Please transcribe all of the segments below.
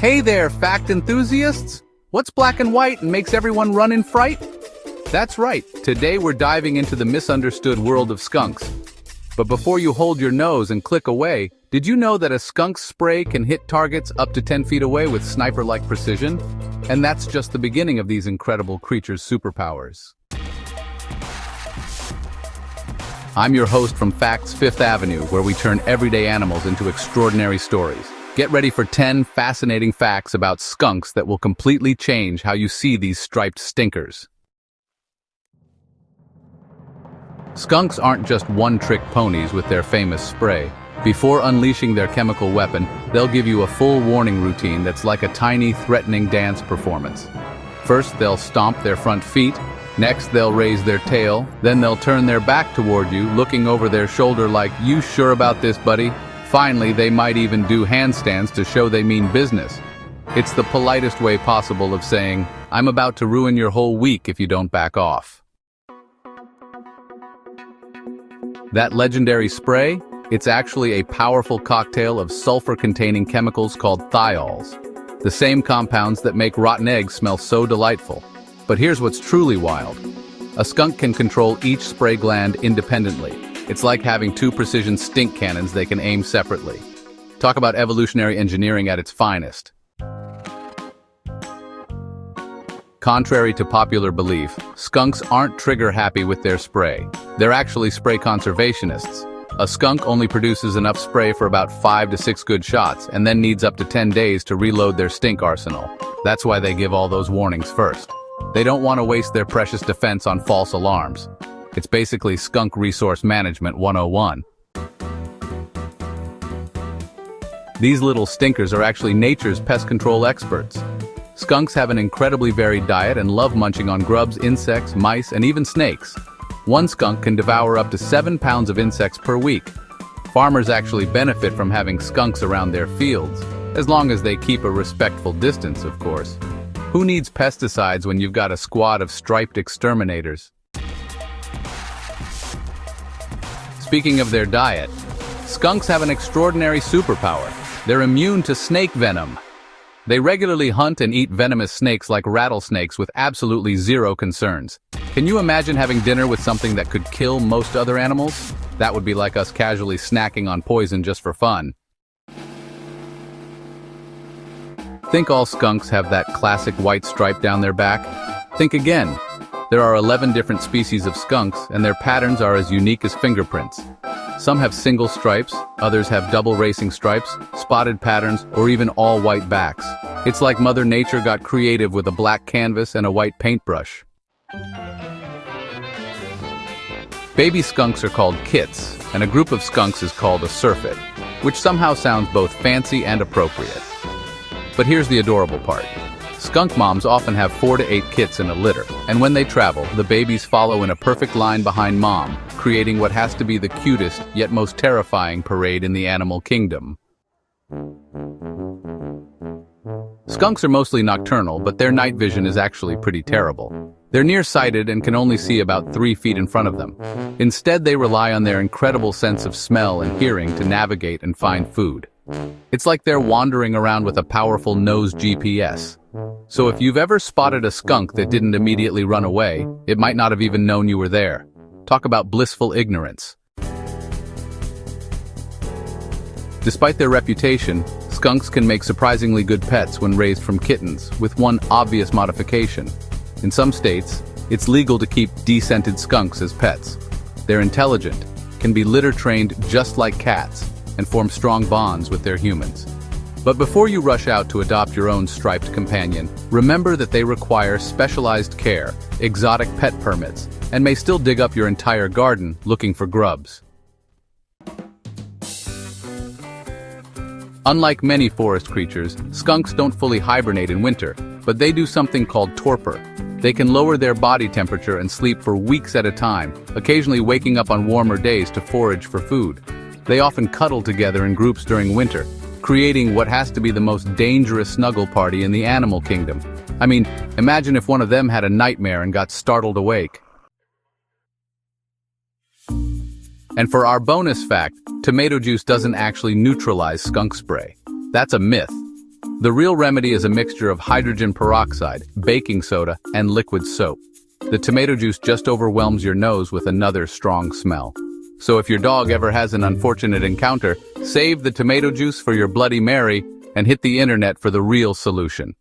Hey there, fact enthusiasts! What's black and white and makes everyone run in fright? That's right, today we're diving into the misunderstood world of skunks. But before you hold your nose and click away, did you know that a skunk spray can hit targets up to 10 feet away with sniper-like precision? And that's just the beginning of these incredible creatures' superpowers. I'm your host from Facts Fifth Avenue, where we turn everyday animals into extraordinary stories. Get ready for 10 fascinating facts about skunks that will completely change how you see these striped stinkers. Skunks aren't just one-trick ponies with their famous spray. Before unleashing their chemical weapon, they'll give you a full warning routine that's like a tiny, threatening dance performance. First, they'll stomp their front feet. Next, they'll raise their tail. Then they'll turn their back toward you, looking over their shoulder like, "You sure about this, buddy?" Finally, they might even do handstands to show they mean business. It's the politest way possible of saying, "I'm about to ruin your whole week if you don't back off." That legendary spray? It's actually a powerful cocktail of sulfur-containing chemicals called thiols, the same compounds that make rotten eggs smell so delightful. But here's what's truly wild. A skunk can control each spray gland independently. It's like having two precision stink cannons they can aim separately. Talk about evolutionary engineering at its finest. Contrary to popular belief, skunks aren't trigger-happy with their spray. They're actually spray conservationists. A skunk only produces enough spray for about 5 to 6 good shots and then needs up to 10 days to reload their stink arsenal. That's why they give all those warnings first. They don't want to waste their precious defense on false alarms. It's basically skunk resource management 101. These little stinkers are actually nature's pest control experts. Skunks have an incredibly varied diet and love munching on grubs, insects, mice, and even snakes. One skunk can devour up to 7 pounds of insects per week. Farmers actually benefit from having skunks around their fields, as long as they keep a respectful distance, of course. Who needs pesticides when you've got a squad of striped exterminators? Speaking of their diet, skunks have an extraordinary superpower. They're immune to snake venom. They regularly hunt and eat venomous snakes like rattlesnakes with absolutely zero concerns. Can you imagine having dinner with something that could kill most other animals? That would be like us casually snacking on poison just for fun. Think all skunks have that classic white stripe down their back? Think again. There are 11 different species of skunks, and their patterns are as unique as fingerprints. Some have single stripes, others have double racing stripes, spotted patterns, or even all white backs. It's like Mother Nature got creative with a black canvas and a white paintbrush. Baby skunks are called kits, and a group of skunks is called a surfeit, which somehow sounds both fancy and appropriate. But here's the adorable part. Skunk moms often have 4 to 8 kits in a litter, and when they travel, the babies follow in a perfect line behind mom, creating what has to be the cutest yet most terrifying parade in the animal kingdom. Skunks are mostly nocturnal, but their night vision is actually pretty terrible. They're nearsighted and can only see about 3 feet in front of them. Instead, they rely on their incredible sense of smell and hearing to navigate and find food. It's like they're wandering around with a powerful nose GPS. So if you've ever spotted a skunk that didn't immediately run away, it might not have even known you were there. Talk about blissful ignorance. Despite their reputation, skunks can make surprisingly good pets when raised from kittens, with one obvious modification. In some states, it's legal to keep descented skunks as pets. They're intelligent, can be litter-trained just like cats, and form strong bonds with their humans. But before you rush out to adopt your own striped companion, remember that they require specialized care, exotic pet permits, and may still dig up your entire garden looking for grubs. Unlike many forest creatures, skunks don't fully hibernate in winter, but they do something called torpor. They can lower their body temperature and sleep for weeks at a time, occasionally waking up on warmer days to forage for food. They often cuddle together in groups during winter, creating what has to be the most dangerous snuggle party in the animal kingdom. I mean, imagine if one of them had a nightmare and got startled awake. And for our bonus fact, tomato juice doesn't actually neutralize skunk spray. That's a myth. The real remedy is a mixture of hydrogen peroxide, baking soda, and liquid soap. The tomato juice just overwhelms your nose with another strong smell. So if your dog ever has an unfortunate encounter, save the tomato juice for your Bloody Mary and hit the internet for the real solution.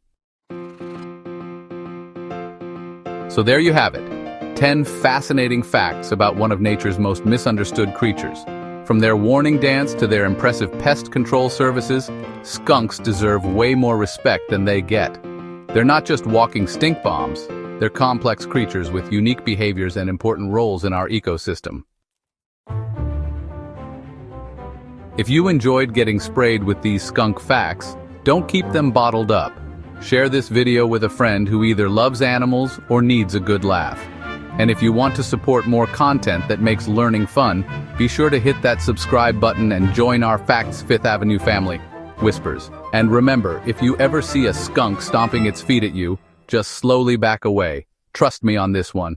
So there you have it, 10 fascinating facts about one of nature's most misunderstood creatures. From their warning dance to their impressive pest control services, skunks deserve way more respect than they get. They're not just walking stink bombs, they're complex creatures with unique behaviors and important roles in our ecosystem. If you enjoyed getting sprayed with these skunk facts, don't keep them bottled up. Share this video with a friend who either loves animals or needs a good laugh. And if you want to support more content that makes learning fun, be sure to hit that subscribe button and join our Facts Fifth Avenue family. Whispers. And remember, if you ever see a skunk stomping its feet at you, just slowly back away. Trust me on this one.